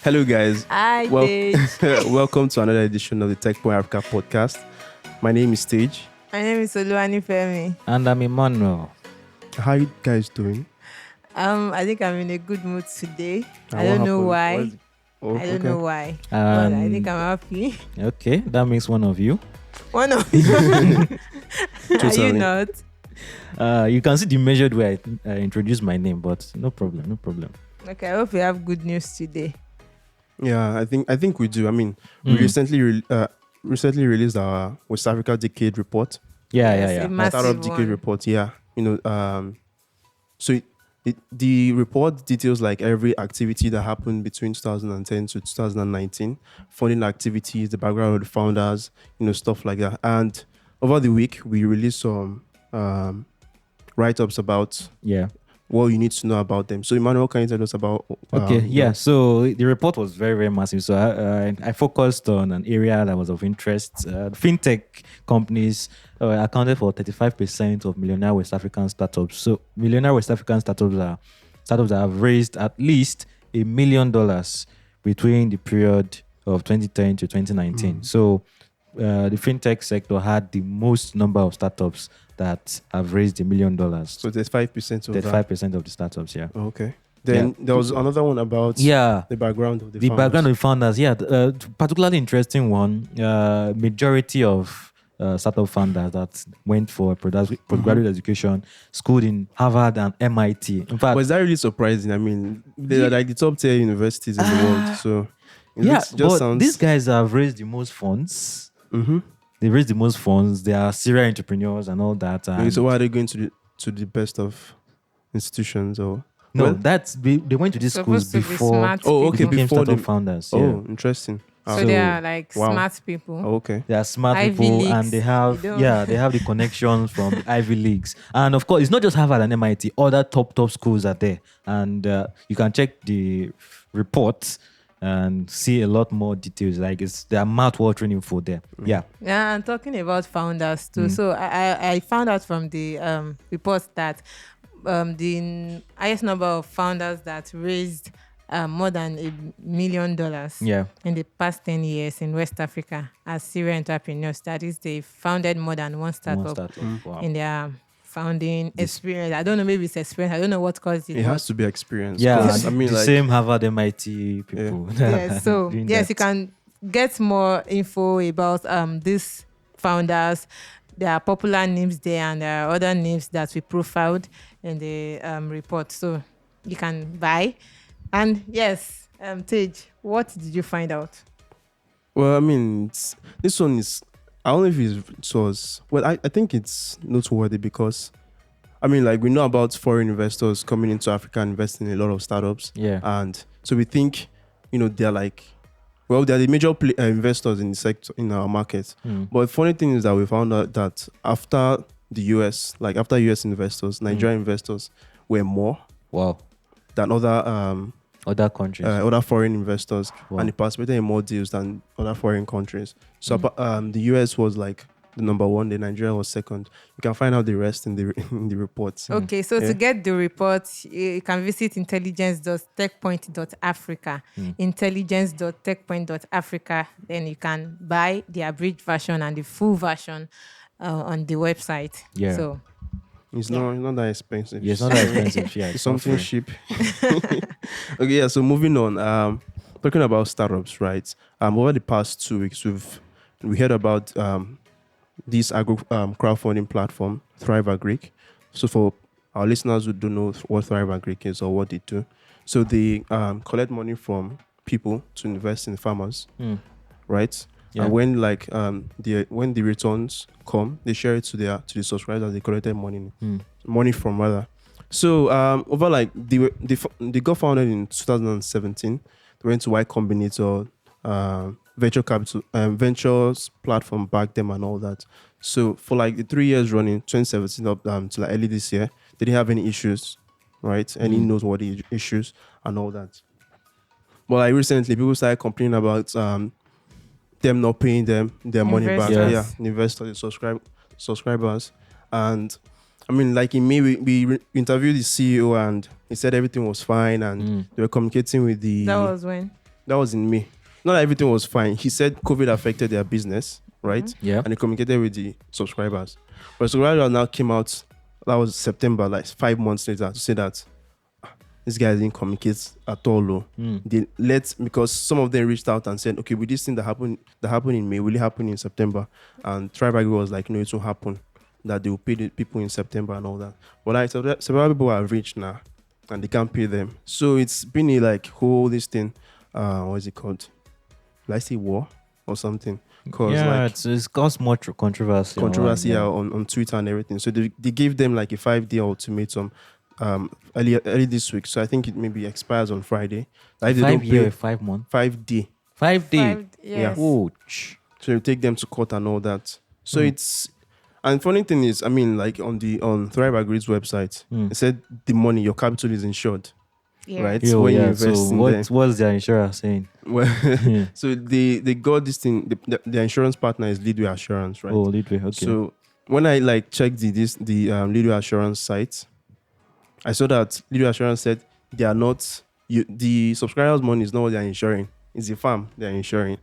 Hello, guys. Hi, Well, Tej. welcome to another edition of the Tech Point Africa podcast. My name is Stage. My name is Oluwani Femi. And I'm Emmanuel. How are you guys doing? I think I'm in a good mood today. And I what don't know happened? why. Oh, I don't know why. But I think I'm happy. Okay, that makes one of you. One of you. Are you Totally. not? You can see the measured way I introduced my name, but no problem. Okay, I hope you have good news today. Yeah, I think we do. I mean, we recently released our West Africa Decade report. Yes, a massive Startup Decade one. report. Yeah, so the report details like every activity that happened between 2010 to 2019, funding activities, the background of the founders, stuff like that. And over the week, we released some write-ups about what you need to know about them. So, Emmanuel, can you tell us about? So the report was very, very massive. So I focused on an area that was of interest. Fintech companies accounted for 35% of millionaire West African startups. So millionaire West African startups are startups that have raised at least $1 million between the period of 2010 to 2019. So the fintech sector had the most number of startups that have raised $1 million. So there's 5% of 35% of the startups, yeah. Okay. Then there was another one about the background of the founders. Background of the founders, particularly interesting one. Majority of startup founders that went for postgraduate education, schooled in Harvard and MIT. In fact, was that really surprising? I mean, they're like the top tier universities in the world. So these guys have raised the most funds. Mm-hmm. They raised the most funds. They are serial entrepreneurs and all that. Okay, so why are they going to the best of institutions or? No, they went to these schools before. Okay, became before startup founders. Oh, interesting. So they are like smart people. Oh, okay. They are smart Ivy people, Leagues. and they have the connections from the Ivy Leagues. And of course, it's not just Harvard and MIT. Other top schools are there, and you can check the reports and see a lot more details. Like there are mouth-watering info there. Yeah, and talking about founders too. So I found out from the reports that the highest number of founders that raised more than $1 million in the past 10 years in West Africa as serial entrepreneurs. That is, they founded more than one startup Wow. in their founding experience. I don't know, maybe it's experience. I don't know what caused it. It has to be experience. Yeah, I mean, the same Harvard, MIT people. Yeah, so yes, you can get more info about these founders. There are popular names there, and there are other names that we profiled in the report. So you can buy. And yes, Tej, what did you find out? Well, I mean, this one is, I don't know if it was, well, I think it's noteworthy because, I mean, like we know about foreign investors coming into Africa and investing in a lot of startups. Yeah. And so we think, they're like, well, they're the major investors in the sector, in our market. But the funny thing is that we found out that after the US, like after US investors, Nigerian investors were more than other countries, other foreign investors, Wow. and they participated in more deals than other foreign countries. So the US was like the number one, then Nigeria was second. You can find out the rest in the reports. Okay, so to get the report, you can visit intelligence.techpoint.africa, intelligence.techpoint.africa. Then you can buy the abridged version and the full version on the website. Yeah. So It's not that expensive. Yeah, it's not that expensive. Yeah, It's something cheap. Okay, yeah. So moving on, talking about startups, right? Over the past 2 weeks, we heard about this crowdfunding platform, Thrive Agric. So for our listeners who don't know what Thrive Agric is or what they do, so they collect money from people to invest in farmers, right? Yeah. And when when the returns come, they share it to the subscribers they collected money from rather. So over they got founded in 2017. They went to Y Combinator, venture capital, ventures platform backed them and all that. So for like the 3 years running, 2017 up to like early this year, they didn't have any issues, right? Any noteworthy issues and all that. But like recently, people started complaining about them not paying them their money back. Investors. The investors, the subscribers. And I mean, like in May, we interviewed the CEO and he said everything was fine and they were communicating with the... that was when? That was in May. Not everything was fine. He said COVID affected their business, right? Yeah. And he communicated with the subscribers. But subscribers now came out, that was September, like 5 months later, to say that this guy didn't communicate at all. They because some of them reached out and said, okay, with this thing that happened in May, will it happen in September? And Thrive Agric was like, no, it won't happen. That they will pay the people in September and all that. But like several people are rich now and they can't pay them. So it's been a like whole this thing, what is it called? Let's say war or something. Yeah, it's caused much controversy. On Twitter and everything. So they gave them like a 5-day ultimatum early this week. So I think it maybe expires on Friday. Like 5 year, 5 months. 5-day. 5 day. Yes. Ouch. So you take them to court and all that. So it's, and funny thing is, I mean, like on Thrive Agric's website, it said the money, your capital is insured. Yeah. Right? Yo, When you yeah. invest So in what's their insurer saying? well, so they got this thing. The insurance partner is Leadway Assurance, right? Oh, Leadway. Okay. So when I like checked the Leadway Assurance site, I saw that Leadway Assurance said they are not the subscribers' money is not what they are insuring. It's the farm they are insuring.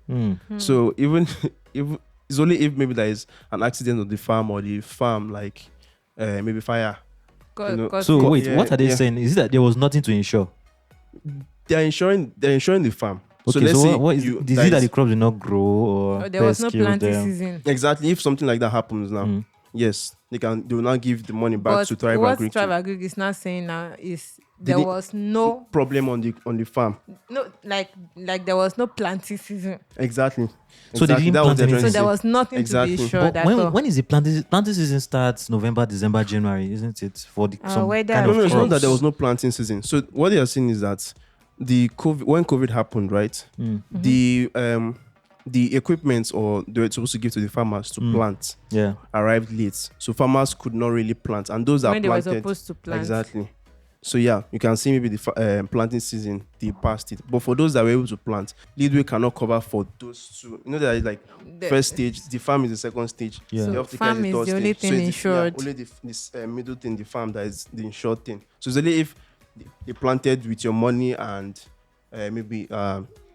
So even if it's only if maybe there is an accident on the farm or the farm like maybe fire. So wait, yeah, what are they yeah. saying? Is it that there was nothing to insure? They're insuring the farm. Okay, so let's say what is it that the crop did not grow or there was no pests killed planting them? season. Exactly. If something like that happens now, yes, they will not give the money back But to Thrive what Agric. Thrive Agric is not saying now is Did there it- was no problem on the farm. like there was no planting season. Exactly. So they didn't That was plant their anything. So trying there to was nothing Exactly. to be sure But at all. when is the planting season starts? November, December, January, isn't it? For the some weather kind say. of No, it's not crops. that there was no planting season. So what they are saying is that when COVID happened, right? The equipment or they were supposed to give to the farmers to plant Yeah. arrived late, so farmers could not really plant, and those that when they were planted supposed to plant. exactly. So yeah, you can see maybe the planting season they passed it, but for those that were able to plant, Leadway cannot cover for those two. You know that like The- first stage, the farm is the second stage. Yeah. The So off-taker farm is third the only stage. thing it's insured. only this middle thing, the farm, that is the insured thing. So it's only if they planted with your money and maybe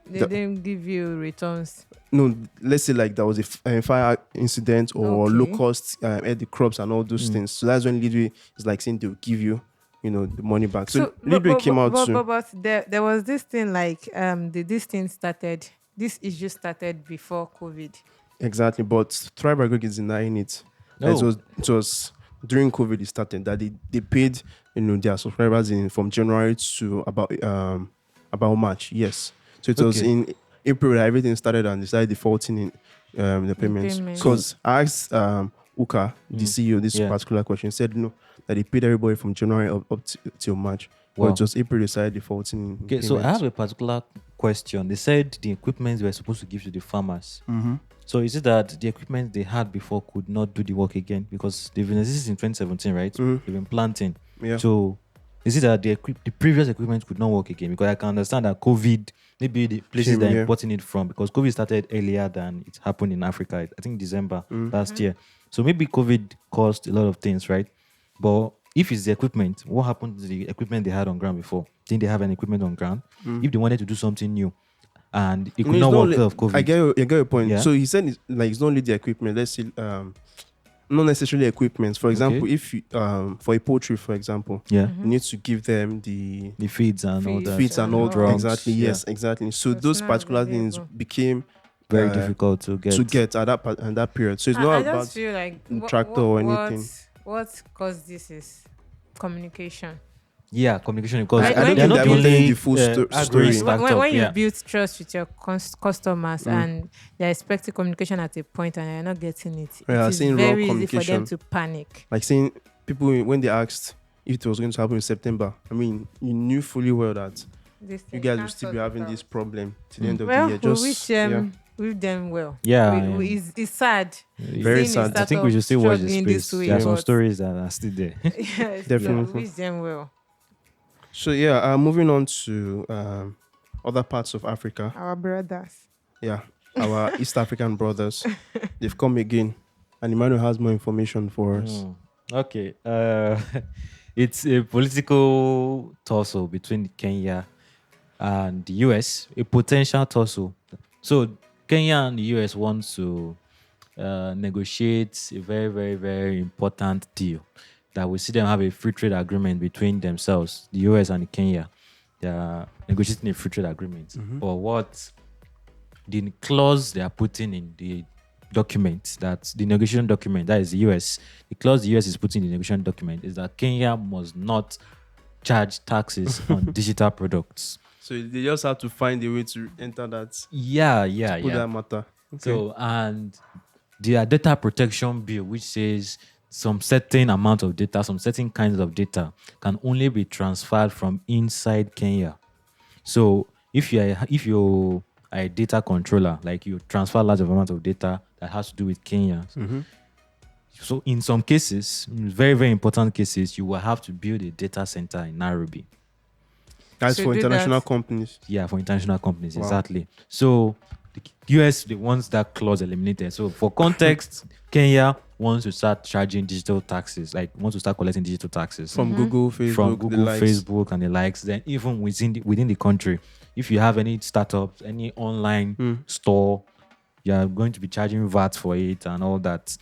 They didn't give you returns. no, let's say like there was a fire incident or Okay. locusts ate the crops and all those things. So that's when Leadway is like saying they'll give you, the money back. So Leadway came out soon. But there was this thing like this issue started before COVID. Exactly, but Thrive Agric is denying it. Oh. It was during COVID it started that they paid their subscribers from January to about March. Yes, so it was Okay. in April that everything started and they started defaulting in the payments. payments. Because I asked Uka, the CEO, this Yeah. particular question. He said no, that they paid everybody from January up till March. Wow. But it was April they started defaulting. In Okay, so I payments. have a particular question. They said the equipment they were supposed to give to the farmers. So is it that the equipment they had before could not do the work again because they've been existing in 2017, right? They've been planting. Yeah. So is it that the previous equipment could not work again? Because I can understand that COVID, maybe the places Same, they're yeah. importing it from, because COVID started earlier than it happened in Africa. I think December last year. So maybe COVID caused a lot of things, right? But if it's the equipment, what happened to the equipment they had on ground before? Didn't they have an equipment on ground? If they wanted to do something new and it could No, not it's work only- because of COVID. I get your point. Yeah. So he said it's not only the equipment. Let's say not necessarily equipment. For example, if you, for a poultry, for example, Yeah. you need to give them the The feeds and all Feeds. that. feeds and all Drums, exactly. yeah. Yes, exactly. So It's those not particular things available. became Very uh, difficult to get. at that period. So it's I not just about feel like tractor or anything. What caused this is communication. Yeah, communication because I don't they're think not they're only telling the full story. agri When, backed up, when you yeah. build trust with your customers and they're expecting communication at a point and you're not getting it, Yeah, it is saying raw very easy for them communication. to panic. Like saying people when they asked if it was going to happen in September. I mean, you knew fully well that This you thing guys will can't still sort be it having out. this problem to the end of Well, the year. we Just wish them well. Yeah, It's sad. Very Seeing sad. the I think start we of should still watch the struggling this space. way, There are some but- stories that are still there. Yes, Definitely. We wish them well. So yeah, moving on to other parts of Africa. Our brothers. Yeah, our East African brothers, they've come again, and Emmanuel has more information for us. Okay. It's a political tussle between Kenya and the US, a potential tussle. So Kenya and the US want to negotiate a very, very, very important deal that we see them have a free trade agreement between themselves, the US and Kenya. They are negotiating a free trade agreement. But what the clause they are putting in the document, that the negotiation document, that is the US, the clause the US is putting in the negotiation document is that Kenya must not charge taxes on digital products. So they just have to find a way to enter that. Put that matter. Okay. So, and their data protection bill, which says some certain amount of data, some certain kinds of data can only be transferred from inside Kenya. So if you are a data controller, like you transfer large amount of data that has to do with Kenya. So in some cases, very, very important cases, you will have to build a data center in Nairobi. That's for international companies. Yeah, for international companies, Wow. exactly. So the US, they want that clause eliminated. So for context, Kenya wants to start charging digital taxes, like wants to start collecting digital taxes From Google, Facebook, from the Google, likes. Facebook, and the likes. Then even within the country, if you have any startups, any online store, you are going to be charging VAT for it and all that.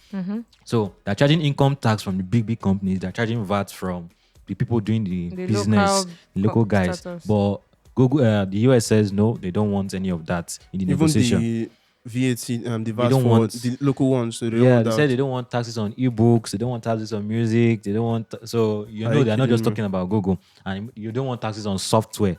So they're charging income tax from the big companies. They're charging VAT from the people doing the business, local guys. startups. But Google, the US says no, they don't want any of that in the Even negotiation. the VAT, the VAT don't for want- the local ones. So they Yeah, don't they want said that. they don't want taxes on ebooks. They don't want taxes on music. They don't want. So you Are know you they're not just kidding me? talking about Google, and you don't want taxes on software.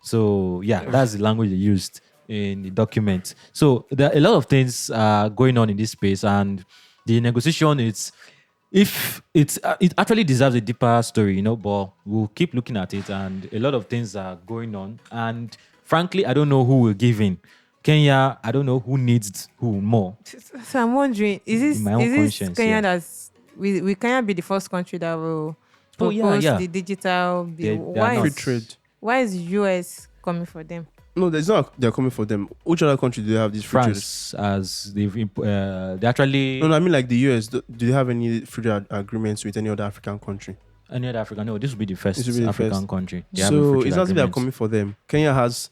So yeah, that's the language they used in the document. So there are a lot of things going on in this space, and the negotiation it actually deserves a deeper story, but we'll keep looking at it, and a lot of things are going on. And frankly, I don't know who will give in. Kenya, I don't know who needs who more. So I'm wondering, is In my own this conscience, Kenya yeah. that's we Kenya be the first country that will Oh, propose yeah. the digital bill? They are Why not. Free is trade. why is US coming for them? No, there's not. They're coming for them. Which other country do they have this free trade? France, as they actually No, I mean like the US. Do they have any free trade agreements with any other African country? any other African. No, this will be the first This will be the African first. country. They have a So free trade it's not as if they're agreement. coming for them. Kenya has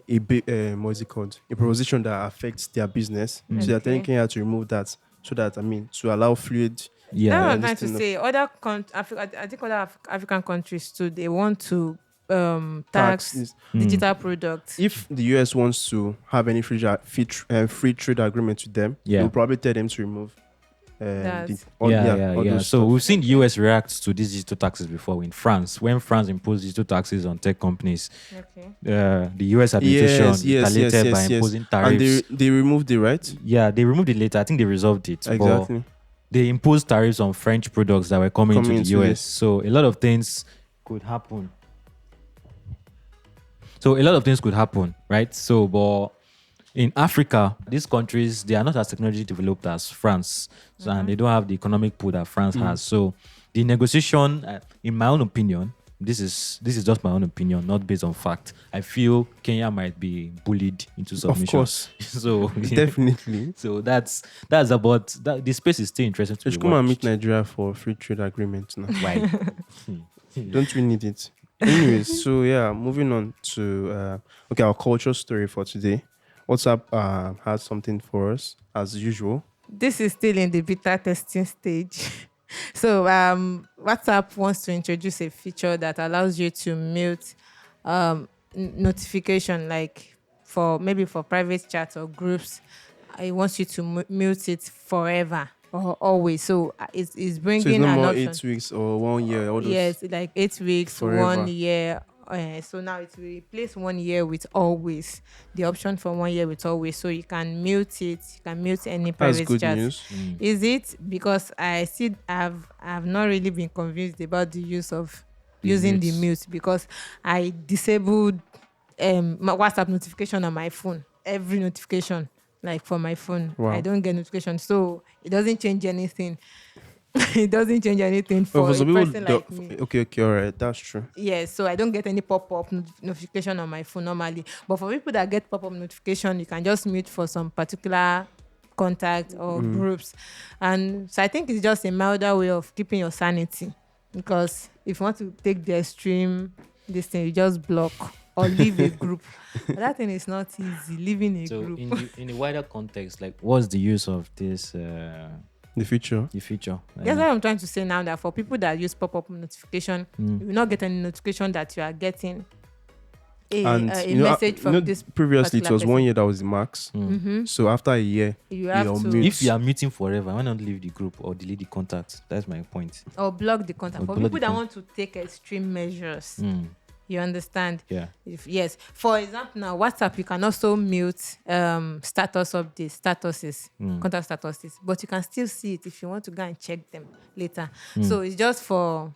a big, what is it called? A proposition that affects their business. So they're telling Okay. Kenya to remove that, so that to allow fluid. That's Yeah, what I'm this trying to thing of- say. I think other African countries too. They want to Tax tax is- digital products. If the US wants to have any free trade agreement with them, Yeah. they'll probably tell them to remove. All yeah. those So stuff. we've seen the US react to these digital taxes before in France. When France imposed digital taxes on tech companies, Okay. the US administration retaliated by imposing And tariffs. they removed it, right? Yeah, they removed it later. I think they resolved it. But Exactly. they imposed tariffs on French products that were coming Coming into the into US. this. So a lot of things could happen. Right? So, but in Africa, these countries, they are not as technology developed as France. So, and they don't have the economic pool that France has. So the negotiation, in my own opinion, this is just my own opinion, not based on fact. I feel Kenya might be bullied into submission. Of course. So Definitely. so that's about that. The space is still interesting to You be should come and meet watched. Nigeria for free trade agreement now. Why? Don't we need it? Anyways, so yeah, moving on to our culture story for today. WhatsApp has something for us as usual. This is still in the beta testing stage. So WhatsApp wants to introduce a feature that allows you to mute notification, like for private chats or groups. It wants you to mute it forever or always. So it's bringing So it's no an more option. 8 weeks or 1 year. All those. Yes, like 8 weeks, Forever. 1 year. So now it will replace 1 year with always. The option for 1 year with always. So you can mute it. You can mute any That's private good chat. news. Is it? Because I've not really been convinced about the use of using the mute, because I disabled my WhatsApp notification on my phone. Every notification, like for my phone, Wow. I don't get notification, so it doesn't change anything. It doesn't change anything for a some person like me. Okay, all right, that's true. Yes, so I don't get any pop-up notification on my phone normally. But for people that get pop-up notification, you can just mute for some particular contact or groups. And so I think it's just a milder way of keeping your sanity. Because if you want to take the extreme, this thing, you just block or leave a group. But that thing is not easy, leaving a So group. in the wider context, like what's the use of this The future. the feature? That's what I'm trying to say now, that for people that use pop-up notification, you will not get any notification that you are getting a message from this. Previously, it particular was 1 person. year that was the max. Mm-hmm. So after a year, You have you're to mute. If you are muting forever, why not leave the group or delete the contact? That's my point. or block the contact. Or For block people the that want to take extreme measures, Mm. you understand? Yeah. Yes. For example, now WhatsApp, you can also mute status updates, statuses, contact statuses, but you can still see it if you want to go and check them later. So it's just for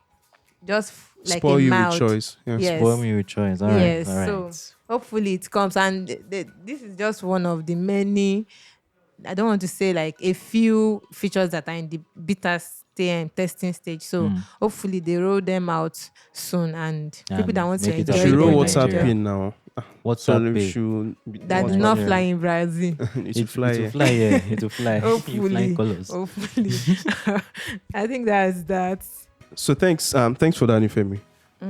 like Spoil a you mild with choice. Yeah. Yes. Spoil me with choice. All right. Yes. All right. So hopefully it comes, and this is just one of the many. I don't want to say like a few features that are in the beta testing stage. So hopefully they roll them out soon, and people that want to make it enjoy Should available roll in them, WhatsApp Nigeria. in now. What's So that we pay? should that did not fly in Brazil. it should fly. It will Yeah. fly, yeah. It will fly. Hopefully. You flying colors. Hopefully. I think that's that. So thanks for that, Nifemi.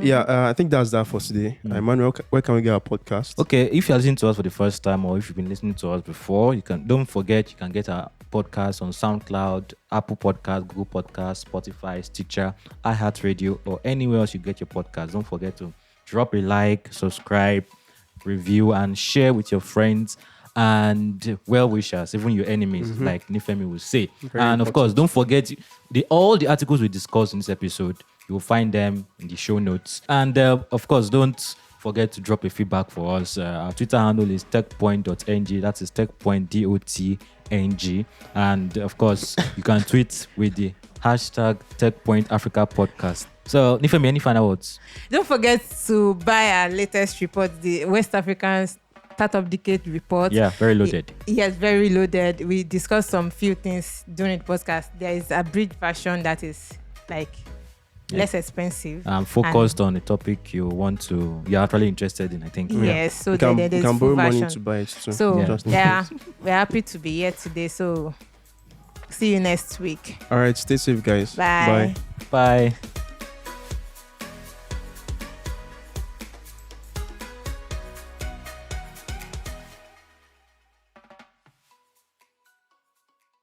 Yeah, I think that's that for today. Emmanuel, where can we get our podcast? Okay, if you're listening to us for the first time, or if you've been listening to us before, don't forget you can get our podcast on SoundCloud, Apple Podcast, Google Podcast, Spotify, Stitcher, iHeartRadio, or anywhere else you get your podcast. Don't forget to drop a like, subscribe, review, and share with your friends and well wishers, even your enemies, like Nifemi will say. And of course, don't forget all the articles we discussed in this episode. You will find them in the show notes. And of course, don't forget to drop a feedback for us. Our Twitter handle is techpoint.ng. That is techpoint.dotng. And of course, you can tweet with the hashtag techpointafricapodcast. So, Nifemi, any final words? Don't forget to buy our latest report, the West African Startup Decade report. Yeah, very loaded. Yes, very loaded. We discussed some few things during the podcast. There is a bridge version that is like less expensive. Focused on a topic you're actually interested in, I think. Yes, so you can, there's you can full borrow money version. to buy it too. So Just in yeah, case. we're happy to be here today. So see you next week. All right, stay safe, guys. Bye. Bye.